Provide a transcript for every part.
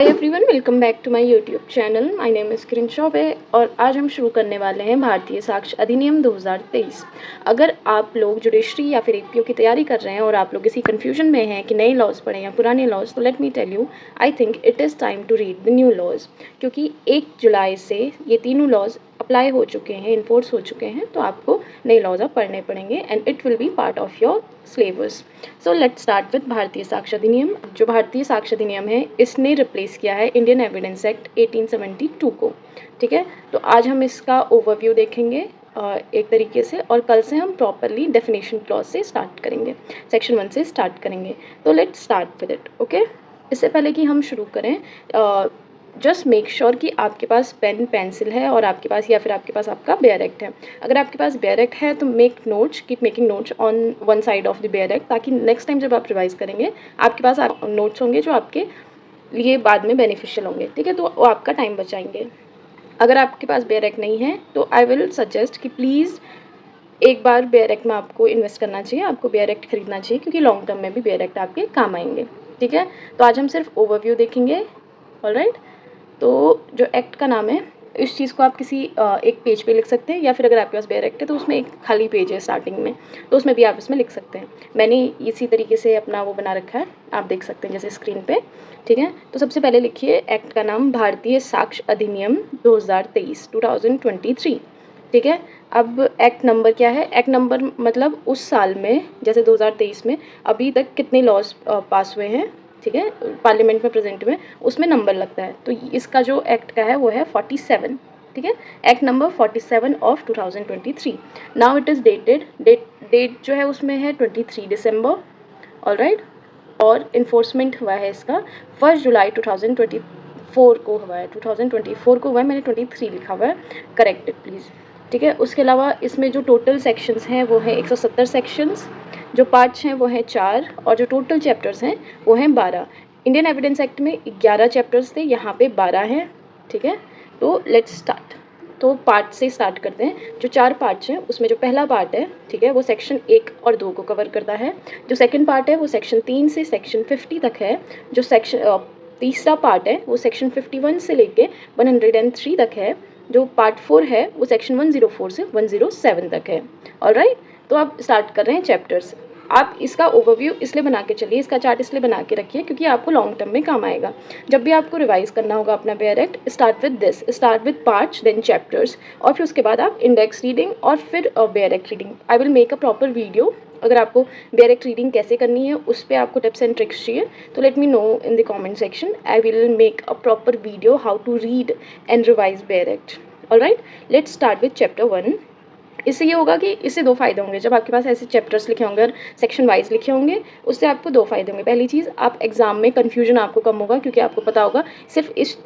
Hi everyone, welcome back to my YouTube channel. My name is Kiran Choubey और आज हम शुरू करने वाले हैं भारतीय साक्ष्य अधिनियम 2023। अगर आप लोग जुडिशरी या फिर एपीओ की तैयारी कर रहे हैं और आप लोग इसी कन्फ्यूजन में हैं कि नए लॉज पढ़ें या पुराने लॉज, तो let me tell you, I think it is time to read the new laws, क्योंकि 1 जुलाई से ये तीनों लॉज अप्लाई हो चुके हैं, इन्फोर्स हो चुके हैं। तो आपको नए लॉज अब पढ़ने पड़ेंगे and it will be part of your syllabus. So let's start with भारतीय साक्ष्य अधिनियम। जो भारतीय साक्ष्य अधिनियम है, इसने रिप्लेस किया है इंडियन एविडेंस एक्ट 1872 को। ठीक है, तो आज हम इसका ओवरव्यू देखेंगे एक तरीके से, और कल से हम प्रॉपरली डेफिनेशन क्लॉज से स्टार्ट करेंगे, सेक्शन 1 से स्टार्ट करेंगे। तो let's start with it. Okay, इससे पहले कि हम शुरू करें, जस्ट मेक श्योर कि आपके पास पेन पेंसिल है और आपके पास या फिर आपके पास आपका बेयर एक्ट है। अगर आपके पास बेयर एक्ट है तो make notes, keep making notes on one side of the bare act, ताकि नेक्स्ट टाइम जब आप रिवाइज करेंगे आपके पास नोट्स होंगे जो आपके लिए बाद में बेनिफिशियल होंगे। ठीक है, तो वो आपका टाइम बचाएंगे। अगर आपके पास बेयर एक्ट नहीं है तो आई विल सजेस्ट कि प्लीज़ एक बार बेयर एक्ट में आपको इन्वेस्ट करना चाहिए, आपको बेयर एक्ट खरीदना चाहिए, क्योंकि लॉन्ग टर्म में भी बेयर एक्ट आपके काम आएंगे। ठीक है, तो आज हम सिर्फ ओवरव्यू देखेंगे। ऑलराइट, तो जो एक्ट का नाम है, इस चीज़ को आप किसी एक पेज पे लिख सकते हैं, या फिर अगर आपके पास बेयर एक्ट है तो उसमें एक खाली पेज है स्टार्टिंग में, तो उसमें भी आप इसमें लिख सकते हैं। मैंने इसी तरीके से अपना वो बना रखा है, आप देख सकते हैं जैसे स्क्रीन पे। ठीक है, तो सबसे पहले लिखिए एक्ट का नाम भारतीय साक्ष्य अधिनियम 2023। ठीक है, अब एक्ट नंबर क्या है? एक्ट नंबर मतलब उस साल में, जैसे 2023 में अभी तक कितने लॉज पास हुए हैं, ठीक है, पार्लियामेंट में प्रेजेंट में, उसमें नंबर लगता है। तो इसका जो एक्ट का है वो है 47। ठीक है, act number 47 of 2023। Now it is dated, date जो है उसमें है 23 दिसंबर। ऑलराइट, और इन्फोर्समेंट हुआ है इसका 1 जुलाई 2024 को हुआ है। 2024 को हुआ है, मैंने 23 लिखा हुआ है, करेक्टेड प्लीज़। ठीक है, उसके अलावा इसमें जो टोटल सेक्शंस हैं वो है 170 सेक्शंस, जो पार्ट्स हैं वो हैं 4, और जो टोटल चैप्टर्स हैं वो हैं 12। इंडियन एविडेंस एक्ट में 11 चैप्टर्स थे, यहाँ पे 12 हैं। ठीक है, तो लेट्स स्टार्ट। तो पार्ट से स्टार्ट करते हैं। जो 4 पार्ट्स हैं उसमें जो पहला पार्ट है, ठीक है, वो सेक्शन 1 और 2 को कवर करता है। जो सेकंड पार्ट है वो सेक्शन 3 से सेक्शन 50 तक है। जो तीसरा पार्ट है वो सेक्शन 51 से लेके 103 तक है। जो पार्ट 4 है वो सेक्शन 104 से 107 तक है। ऑलराइट, तो आप स्टार्ट कर रहे हैं चैप्टर्स। आप इसका ओवरव्यू इसलिए बना के चलिए, इसका चार्ट इसलिए बना के रखिए क्योंकि आपको लॉन्ग टर्म में काम आएगा। जब भी आपको रिवाइज करना होगा अपना bare act, start with this, start with parts then chapters, और फिर उसके बाद आप इंडेक्स रीडिंग और फिर bare act reading. I will make a proper video. अगर आपको बेयर एक्ट रीडिंग कैसे करनी है उस पर आपको टिप्स एंड ट्रिक्स चाहिए तो let me know in the comment section. I will make a proper video how to read and revise bare act. Alright, let's start with chapter 1। इससे ये होगा कि इससे 2 फायदे होंगे। जब आपके पास ऐसे चैप्टर्स लिखे होंगे और सेक्शन वाइज लिखे होंगे, उससे आपको 2 फायदे होंगे। पहली चीज़, आप एग्जाम में कन्फ्यूजन आपको कम होगा, क्योंकि आपको पता होगा सिर्फ इस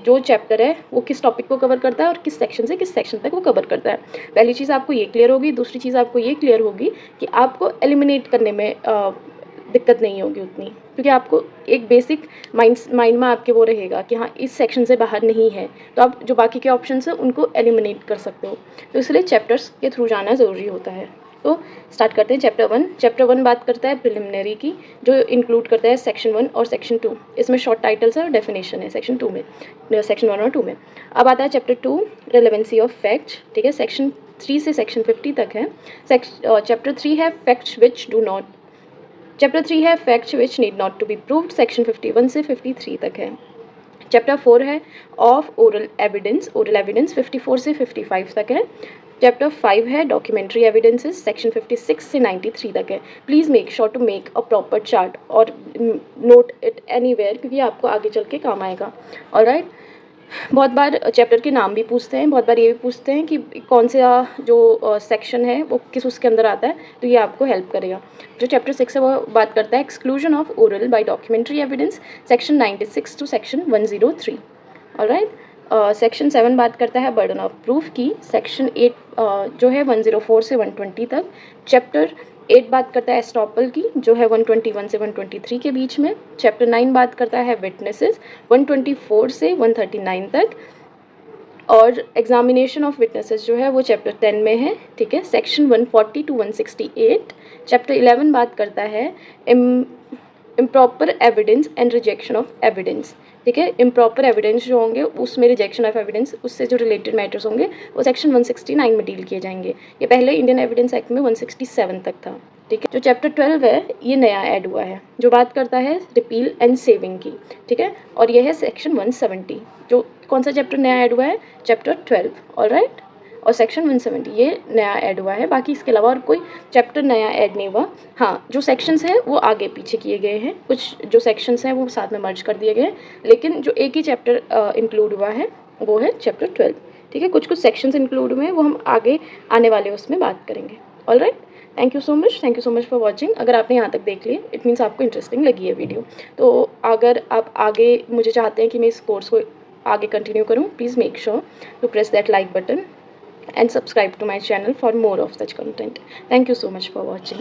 जो चैप्टर है वो किस टॉपिक को कवर करता है और किस सेक्शन से किस सेक्शन तक वो कवर करता है। पहली चीज़ आपको ये क्लियर होगी। दूसरी चीज़ आपको ये क्लियर होगी कि आपको एलिमिनेट करने में दिक्कत नहीं होगी उतनी, क्योंकि आपको एक बेसिक माइंड में आपके वो रहेगा कि हाँ इस सेक्शन से बाहर नहीं है, तो आप जो बाकी के ऑप्शंस हैं उनको एलिमिनेट कर सकते हो। तो इसलिए चैप्टर्स के थ्रू जाना ज़रूरी होता है। तो स्टार्ट करते हैं चैप्टर 1। चैप्टर 1 बात करता है प्रिलिमिनरी की, जो इंक्लूड करता है सेक्शन 1 और सेक्शन 2। इसमें शॉर्ट टाइटल्स है और डेफिनेशन है सेक्शन 2 में, सेक्शन 1 और 2 में। अब आता है चैप्टर 2, रेलेवेंसी ऑफ फैक्ट्स। ठीक है, सेक्शन 3 से सेक्शन 50 तक है। चैप्टर 3 है facts which do not, chapter 3 है facts which need not to be proved, section 51 से 53 तक है। चैप्टर 4 है of oral evidence, oral evidence 54 से 55 तक है। चैप्टर 5 है डॉक्यूमेंट्री एविडेंसेस, सेक्शन 56 से 93 तक है। Please make sure to make a proper chart और नोट इट एनीवेयर, क्योंकि आपको आगे चल के काम आएगा। ऑलराइट, बहुत बार चैप्टर के नाम भी पूछते हैं, बहुत बार ये भी पूछते हैं कि कौन सा जो सेक्शन है वो किस उसके अंदर आता है, तो ये आपको हेल्प करेगा। जो चैप्टर 6 है वो बात करता है exclusion of oral by documentary evidence, section 96 to section 103। Alright, section 7 बात करता है बर्डन ऑफ प्रूफ की, सेक्शन 8 जो है 104 से 120 तक। चैप्टर 8 बात करता है एस्टॉपल की, जो है 121 से 123 के बीच में। चैप्टर 9 बात करता है विटनेसेस, 124 से 139 तक। और एग्जामिनेशन ऑफ विटनेसेस जो है वो चैप्टर 10 में है। ठीक है, सेक्शन 140 टू 168। चैप्टर 11 बात करता है improper evidence and rejection of evidence, ठीक है। इम्प्रॉपर एविडेंस जो होंगे उसमें रिजेक्शन ऑफ एविडेंस, उससे जो रिलेटेड मैटर्स होंगे वो सेक्शन 169 में डील किए जाएंगे। ये पहले इंडियन एविडेंस एक्ट में 167 तक था। ठीक है। जो चैप्टर 12 है ये नया ऐड हुआ है, जो बात करता है रिपील एंड सेविंग की। ठीक है। और ये है सेक्शन 170। जो कौन सा चैप्टर नया ऐड हुआ है? चैप्टर 12। ऑलराइट। और सेक्शन 170 ये नया ऐड हुआ है। बाकी इसके अलावा और कोई चैप्टर नया ऐड नहीं हुआ। हाँ, जो सेक्शंस हैं वो आगे पीछे किए गए हैं, कुछ जो सेक्शंस हैं वो साथ में मर्ज कर दिए गए हैं, लेकिन जो एक ही चैप्टर इंक्लूड हुआ है वो है चैप्टर 12। ठीक है। कुछ कुछ सेक्शंस इंक्लूड हुए हैं, वो हम आगे आने वाले उसमें बात करेंगे। Alright. Thank you so much for watching. अगर आपने यहाँ तक देख लिया इट मीन्स आपको इंटरेस्टिंग लगी है वीडियो। तो अगर आप आगे मुझे चाहते हैं कि मैं इस कोर्स को आगे कंटिन्यू करूँ, please make sure to press that like button and subscribe to my channel for more of such content. Thank you so much for watching.